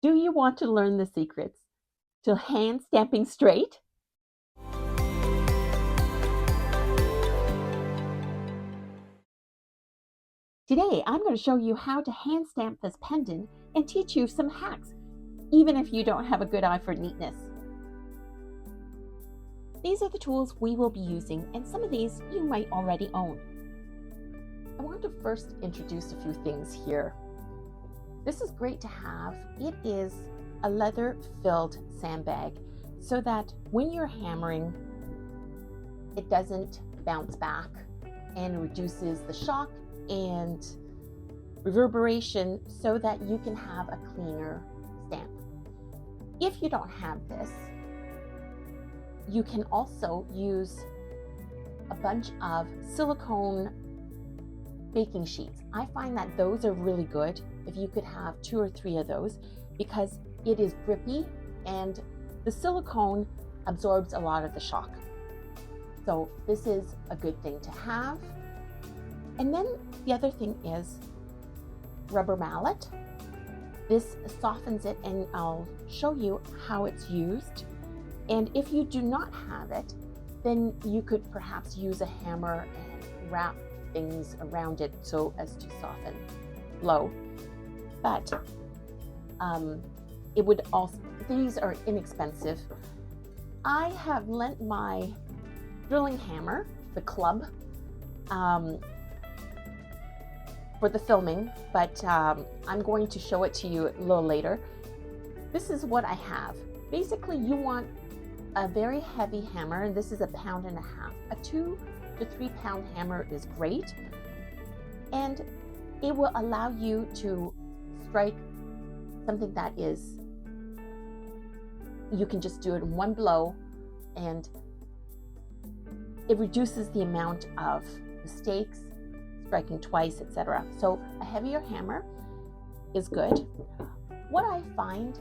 Do you want to learn the secrets to hand stamping straight? Today, I'm going to show you how to hand stamp this pendant and teach you some hacks, even if you don't have a good eye for neatness. These are the tools we will be using, and some of these you might already own. I want to first introduce a few things here. This is great to have. It is a leather-filled sandbag so that when you're hammering, it doesn't bounce back and reduces the shock and reverberation so that you can have a cleaner stamp. If you don't have this, you can also use a bunch of silicone baking sheets. I find that those are really good if you could have 2 or 3 of those, because it is grippy and the silicone absorbs a lot of the shock. So this is a good thing to have. And then the other thing is rubber mallet. This softens it, and I'll show you how it's used. And if you do not have it, then you could perhaps use a hammer and wrap things around it so as to soften blow. But it would also, these are inexpensive. I have lent my drilling hammer, the club, for the filming, but I'm going to show it to you a little later. This is what I have. Basically, you want a very heavy hammer, and this is 1.5 pounds. A 2 to 3 pound hammer is great, and it will allow you to strike something that is, you can just do it in one blow, and it reduces the amount of mistakes, striking twice, etc. So a heavier hammer is good. What I find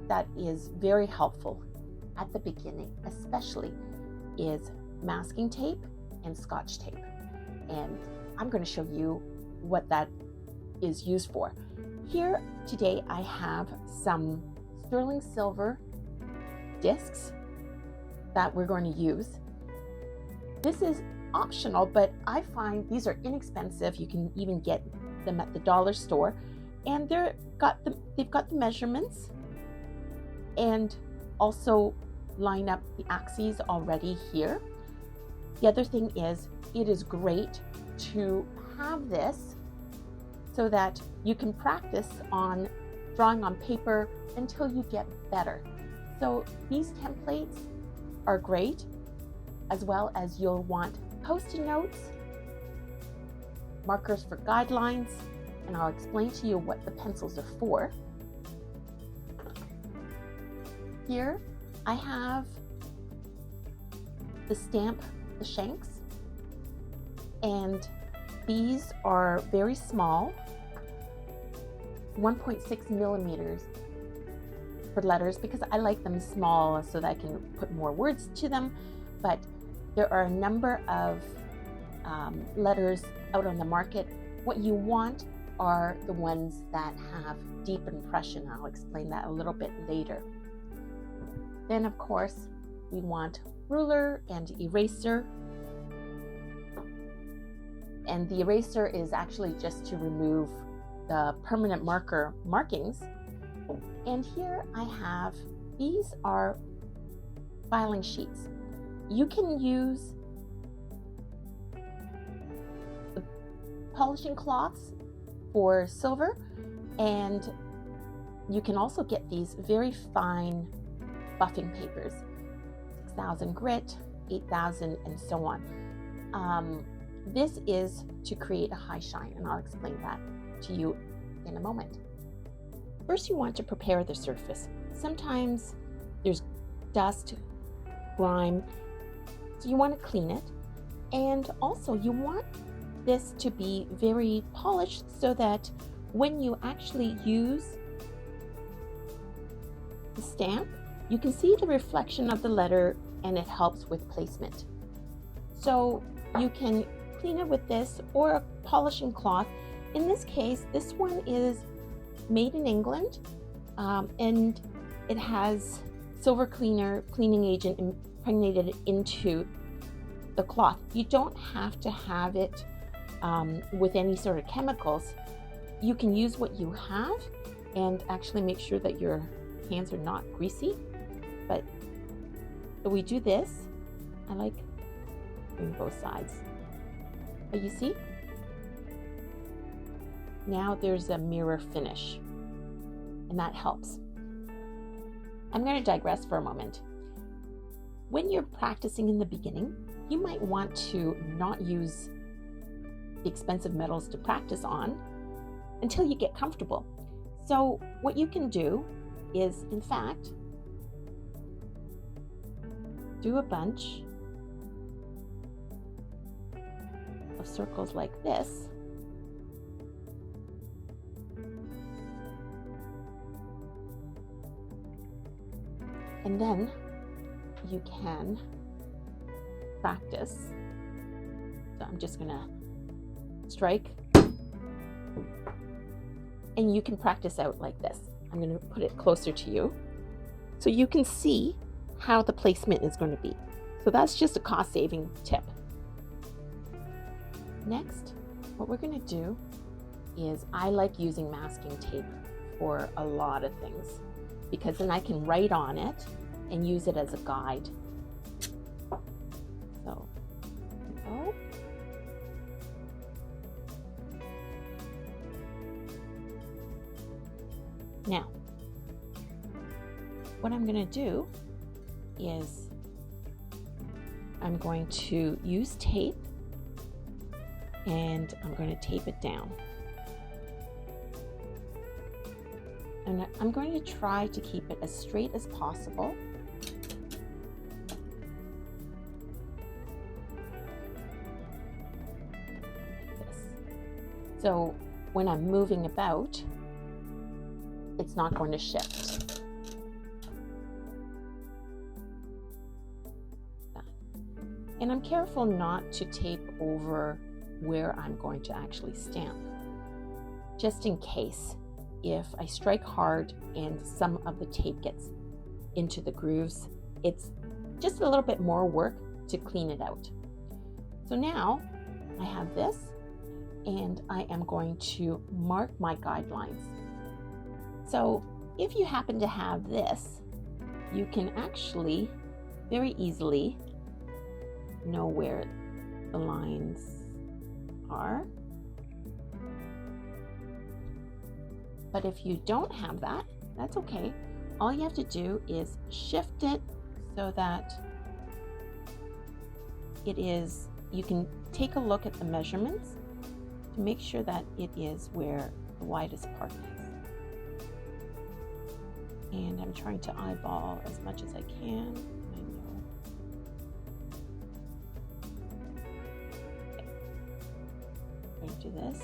that is very helpful at the beginning, especially, is masking tape and Scotch tape. And I'm going to show you what that is used for. Here today I have some sterling silver discs that we're going to use. This is optional, but I find these are inexpensive. You can even get them at the dollar store, and they've got the measurements and also line up the axes already here. The other thing is, it is great to have this so that you can practice on drawing on paper until you get better. So these templates are great, as well as you'll want Post-it notes, markers for guidelines, and I'll explain to you what the pencils are for. Here I have the stamp, the shanks, and these are very small, 1.6 millimeters for letters, because I like them small so that I can put more words to them. But there are a number of letters out on the market. What you want are the ones that have deep impression. I'll explain that a little bit later. Then, of course, we want ruler and eraser. And the eraser is actually just to remove the permanent marker markings. And here I have, these are filing sheets. You can use the polishing cloths for silver, and you can also get these very fine buffing papers, 6,000 grit, 8,000, and so on. This is to create a high shine, and I'll explain that to you in a moment. First, you want to prepare the surface. Sometimes there's dust, grime, so you want to clean it. And also you want this to be very polished so that when you actually use the stamp, you can see the reflection of the letter, and it helps with placement. So you can clean it with this or a polishing cloth. In this case, this one is made in England, and it has silver cleaning agent impregnated into the cloth. You don't have to have it with any sort of chemicals. You can use what you have and actually make sure that your hands are not greasy. But so we do this. I like doing both sides. But you see, now there's a mirror finish, and that helps. I'm going to digress for a moment. When you're practicing in the beginning, you might want to not use the expensive metals to practice on until you get comfortable. So what you can do is, in fact, do a bunch of circles like this. And then you can practice. So I'm just gonna strike, and you can practice out like this. I'm gonna put it closer to you so you can see how the placement is going to be. So that's just a cost-saving tip. Next, what we're going to do is, I like using masking tape for a lot of things because then I can write on it and use it as a guide. So, oh. Now, what I'm going to do is I'm going to use tape, and I'm going to tape it down. And I'm going to try to keep it as straight as possible. Like this. So when I'm moving about, it's not going to shift. And I'm careful not to tape over where I'm going to actually stamp, just in case if I strike hard and some of the tape gets into the grooves, it's just a little bit more work to clean it out. So now I have this, and I am going to mark my guidelines. So if you happen to have this, you can actually very easily know where the lines are. But if you don't have that, that's okay. All you have to do is shift it so that it is, you can take a look at the measurements to make sure that it is where the widest part is. And I'm trying to eyeball as much as I can. Do this.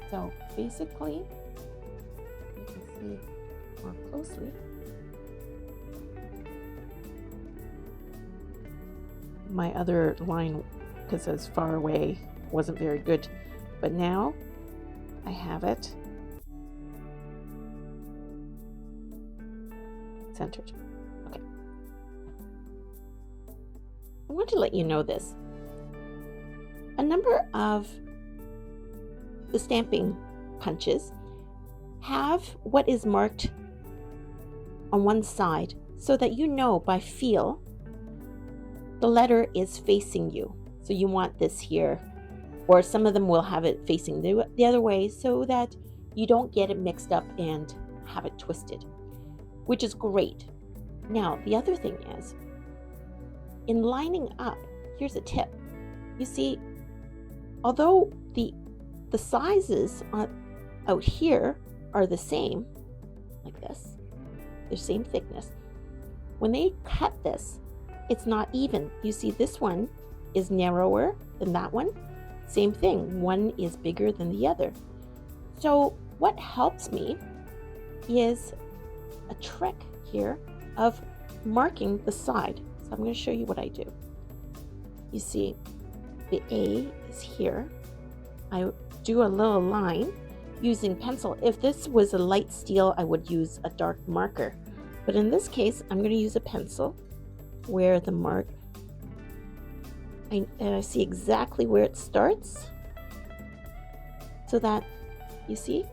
So basically, you can see more closely. My other line, because it was far away, wasn't very good. But now I have it centered. Okay. I want to let you know this. A number of the stamping punches have what is marked on one side so that you know by feel the letter is facing you. So you want this here. Or some of them will have it facing the other way so that you don't get it mixed up and have it twisted, which is great. Now, the other thing is, in lining up, here's a tip. You see, although the sizes out here are the same, like this, the same thickness, when they cut this, it's not even. You see, this one is narrower than that one. Same thing, one is bigger than the other. So what helps me is a trick here of marking the side. So I'm going to show you what I do. You see, the A is here. I do a little line using pencil. If this was a light steel, I would use a dark marker. But in this case, I'm going to use a pencil where the mark, I see exactly where it starts. So that, you see,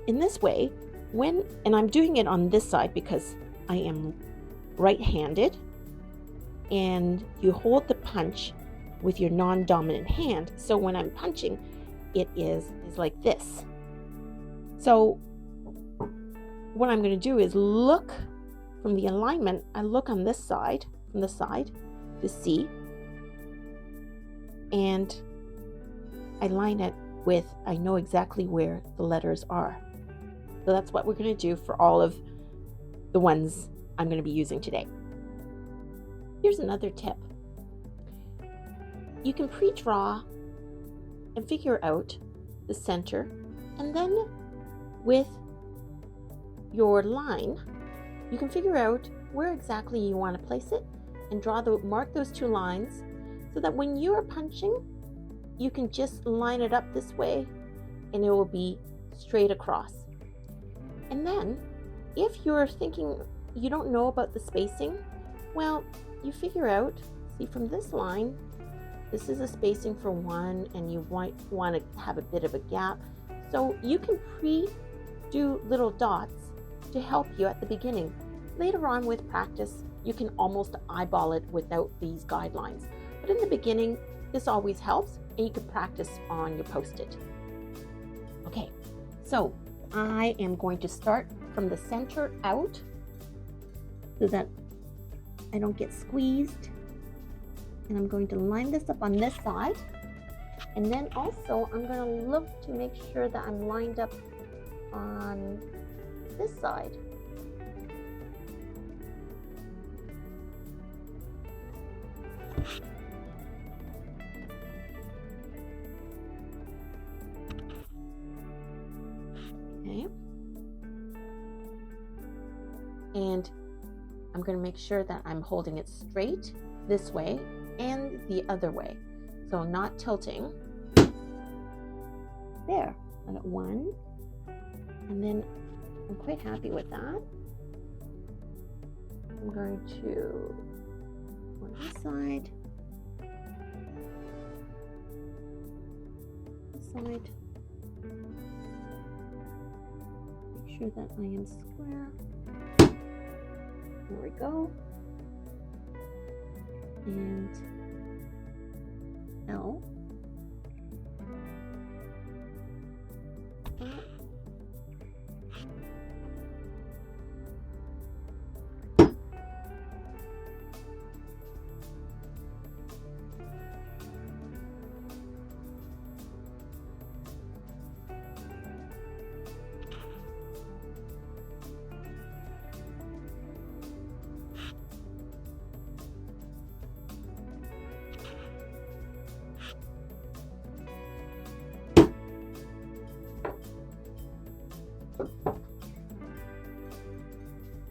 in this way, and I'm doing it on this side because I am right-handed, and you hold the punch with your non-dominant hand. So when I'm punching, it is like this. So what I'm going to do is look from the alignment. I look on this side, from the side, to see, and I line it with, I know exactly where the letters are. So that's what we're going to do for all of the ones I'm going to be using today. Here's another tip. You can pre-draw and figure out the center, and then with your line, you can figure out where exactly you want to place it and mark those two lines so that when you are punching, you can just line it up this way and it will be straight across. And then if you're thinking you don't know about the spacing, well, you figure out, see from this line, this is a spacing for one, and you might want to have a bit of a gap. So you can do little dots to help you at the beginning. Later on with practice, you can almost eyeball it without these guidelines. But in the beginning, this always helps, and you can practice on your Post-it. Okay, so I am going to start from the center out so that I don't get squeezed. And I'm going to line this up on this side. And then also I'm going to look to make sure that I'm lined up on this side. Okay. And I'm going to make sure that I'm holding it straight this way and the other way. So not tilting. There, I got one. And then I'm quite happy with that. I'm going to on this side. This side. Make sure that I am square. There we go. And L.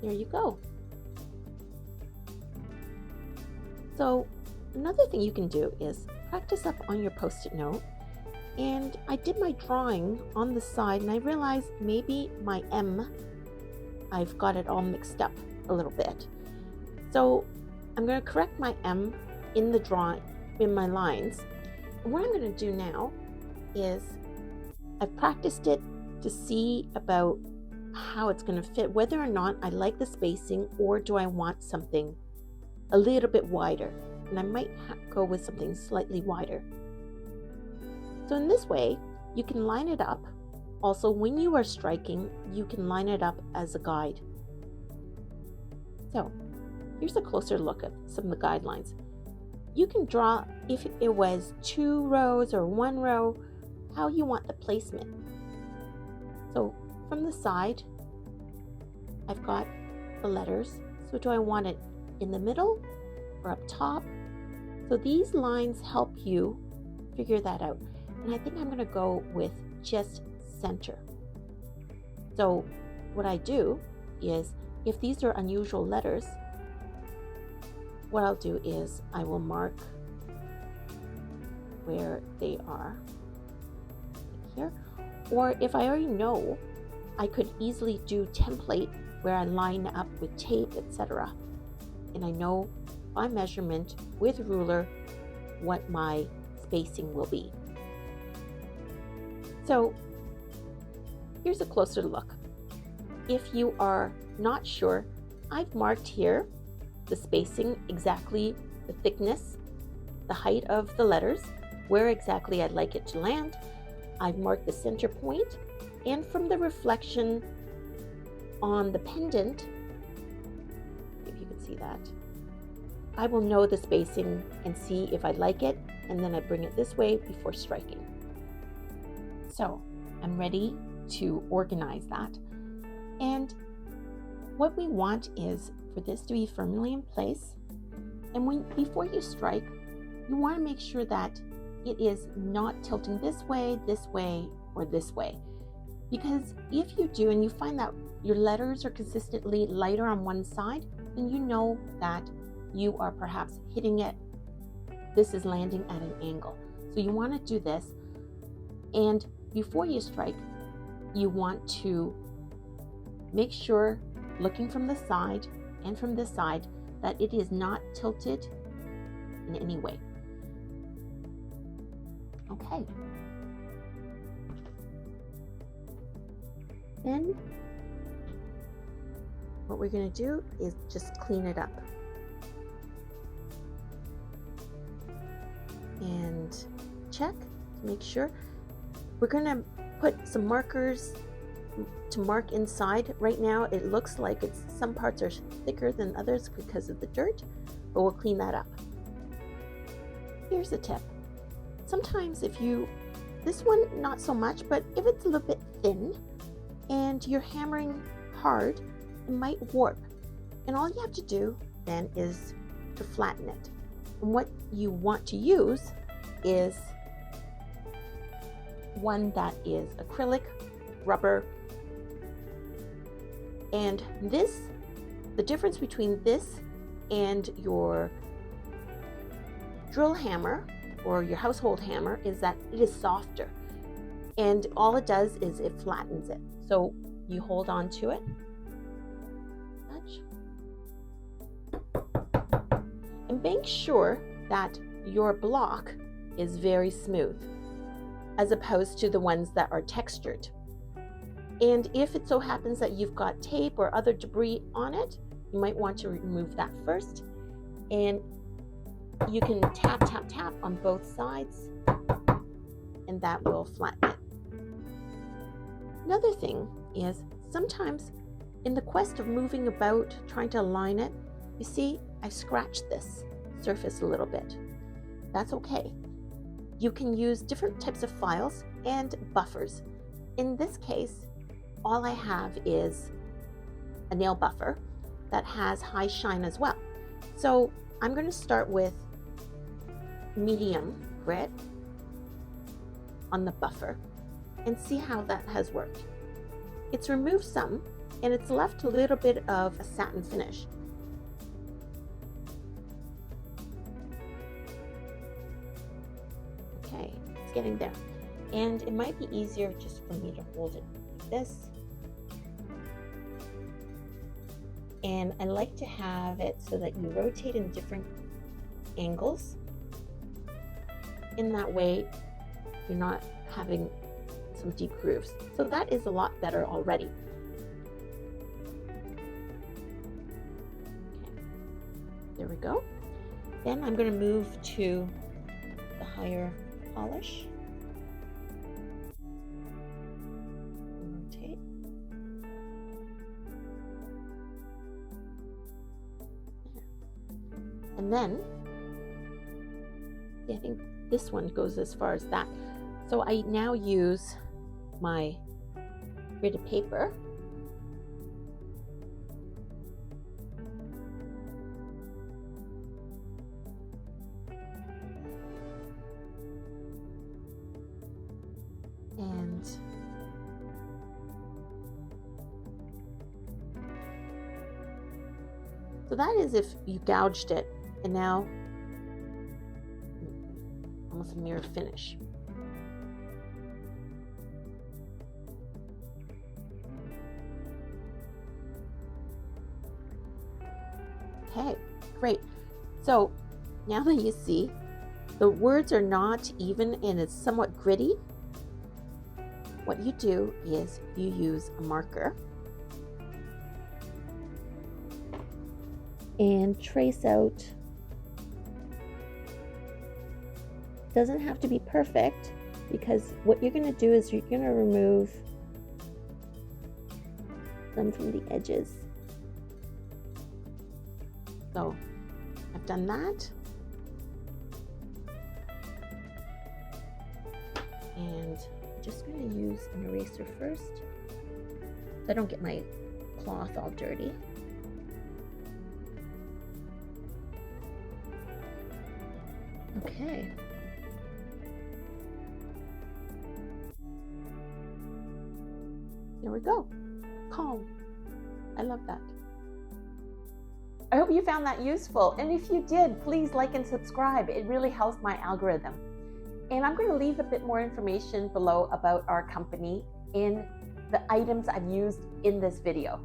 There you go. So another thing you can do is practice up on your Post-it note. And I did my drawing on the side and I realized maybe my M, I've got it all mixed up a little bit. So I'm going to correct my M in the drawing, in my lines. And what I'm going to do now is I've practiced it to see about how it's going to fit, whether or not I like the spacing or do I want something a little bit wider. And I might go with something slightly wider. So in this way, you can line it up. Also, when you are striking, you can line it up as a guide. So here's a closer look at some of the guidelines. You can draw, if it was 2 rows or 1 row, how you want the placement. So from the side, I've got the letters. So do I want it in the middle or up top? So these lines help you figure that out. And I think I'm going to go with just center. So what I do is, if these are unusual letters, what I'll do is I will mark where they are here. Or if I already know, I could easily do template where I line up with tape, etc. And I know by measurement with ruler what my spacing will be. So here's a closer look. If you are not sure, I've marked here the spacing, exactly the thickness, the height of the letters, where exactly I'd like it to land. I've marked the center point, and from the reflection on the pendant, if you can see that, I will know the spacing and see if I like it, and then I bring it this way before striking. So I'm ready to organize that. And what we want is for this to be firmly in place. And before you strike, you want to make sure that it is not tilting this way, or this way. Because if you do, and you find that your letters are consistently lighter on one side, then you know that you are perhaps hitting it. This is landing at an angle. So you want to do this. And before you strike, you want to make sure, looking from the side and from this side, that it is not tilted in any way. Okay. Then what we're going to do is just clean it up. And check to make sure. We're going to put some markers to mark inside. Right now it looks like some parts are thicker than others because of the dirt, but we'll clean that up. Here's a tip. Sometimes this one not so much, but if it's a little bit thin and you're hammering hard, it might warp. And all you have to do then is to flatten it. And what you want to use is one that is acrylic, rubber, and the difference between this and your drill hammer or your household hammer is that it is softer, and all it does is it flattens it. So you hold on to it, and make sure that your block is very smooth, as opposed to the ones that are textured. And if it so happens that you've got tape or other debris on it, you might want to remove that first. And you can tap, tap, tap on both sides, and that will flatten it. Another thing is, sometimes in the quest of moving about, trying to align it, you see, I scratched this surface a little bit. That's okay. You can use different types of files and buffers. In this case, all I have is a nail buffer that has high shine as well. So I'm going to start with medium grit on the buffer and see how that has worked. It's removed some, and it's left a little bit of a satin finish. Okay, it's getting there. And it might be easier just for me to hold it like this. And I like to have it so that you rotate in different angles. In that way, you're not having some deep grooves. So that is a lot better already. Okay, there we go. Then I'm going to move to the higher polish. Rotate. And then, I think this one goes as far as that. So I now use my grid of paper. And So that is if you gouged it, and now almost a mirror finish. Okay, great. So now that you see the words are not even and it's somewhat gritty, what you do is you use a marker and trace out. Doesn't have to be perfect, because what you're going to do is you're going to remove some from the edges. So I've done that. And I'm just going to use an eraser first so I don't get my cloth all dirty. Okay. There we go. Calm. I love that. I hope you found that useful. And if you did, please like and subscribe. It really helps my algorithm. And I'm going to leave a bit more information below about our company in the items I've used in this video.